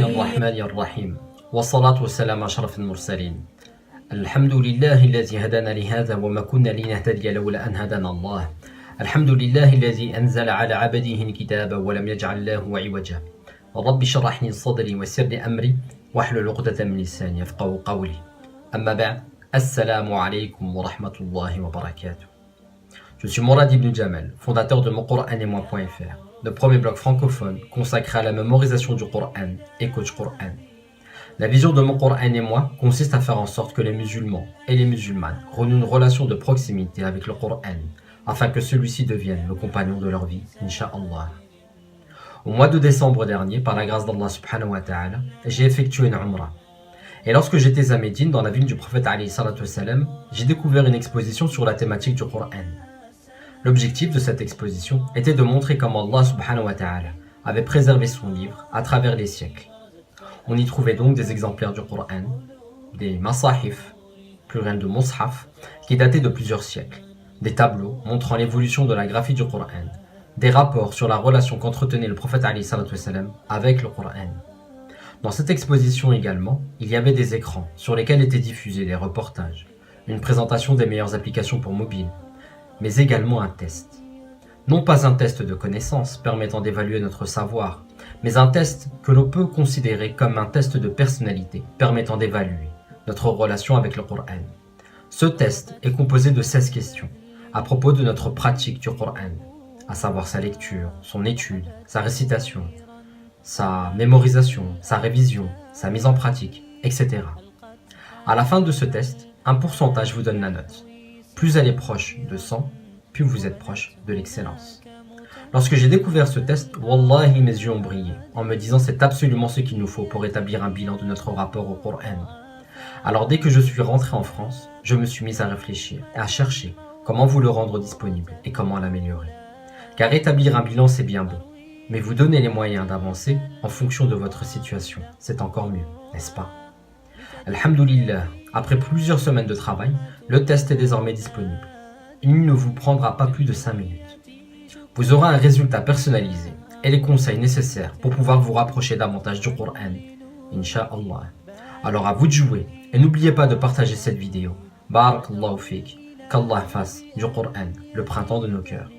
الرحمن الرحيم والصلاة والسلام على أشرف المرسلين. الحمد لله الذي هدانا لهذا وما كنا لنهتدي لولا أن هدانا الله. الحمد لله الذي أنزل على عبده الكتاب ولم يجعل له عوجا. رب اشرح لي صدري ويسر لي أمري واحلل عقدة من لساني يفقهوا قولي. أما بعد, Assalamu alaikum wa rahmatullahi wa barakatuh. Je suis Mourad Ibn Jamal, fondateur de moncoranetmoi.fr, le premier blog francophone consacré à la mémorisation du Coran et coach Coran. La vision de Mon Coran et moi consiste à faire en sorte que les musulmans et les musulmanes renouent une relation de proximité avec le Coran, afin que celui-ci devienne le compagnon de leur vie, Inch'Allah. Au mois de décembre dernier, par la grâce d'Allah subhanahu wa ta'ala, j'ai effectué une umrah. Et lorsque j'étais à Médine, dans la ville du prophète alayhi salatu wassalam, j'ai découvert une exposition sur la thématique du Coran. L'objectif de cette exposition était de montrer comment Allah subhanahu wa ta'ala avait préservé son livre à travers les siècles. On y trouvait donc des exemplaires du Coran, des masahif, pluriel de mushaf, qui dataient de plusieurs siècles, des tableaux montrant l'évolution de la graphie du Coran, des rapports sur la relation qu'entretenait le prophète alayhi salatu wassalam avec le Coran. Dans cette exposition également, il y avait des écrans sur lesquels étaient diffusés des reportages, une présentation des meilleures applications pour mobile, mais également un test. Non pas un test de connaissance permettant d'évaluer notre savoir, mais un test que l'on peut considérer comme un test de personnalité permettant d'évaluer notre relation avec le Coran. Ce test est composé de 16 questions à propos de notre pratique du Coran, à savoir sa lecture, son étude, sa récitation, sa mémorisation, sa révision, sa mise en pratique, etc. À la fin de ce test, un pourcentage vous donne la note. Plus elle est proche de 100, plus vous êtes proche de l'excellence. Lorsque j'ai découvert ce test, wallahi mes yeux ont brillé, en me disant c'est absolument ce qu'il nous faut pour établir un bilan de notre rapport au Coran. Alors dès que je suis rentré en France, je me suis mis à réfléchir et à chercher comment vous le rendre disponible et comment l'améliorer. Car établir un bilan c'est bien beau, mais vous donner les moyens d'avancer en fonction de votre situation, c'est encore mieux, n'est-ce pas? Alhamdulillah, après plusieurs semaines de travail, le test est désormais disponible. Il ne vous prendra pas plus de 5 minutes. Vous aurez un résultat personnalisé et les conseils nécessaires pour pouvoir vous rapprocher davantage du Coran, Inch'Allah. Alors à vous de jouer et n'oubliez pas de partager cette vidéo. Barakallahu fik, qu'Allah fasse du Coran le printemps de nos cœurs.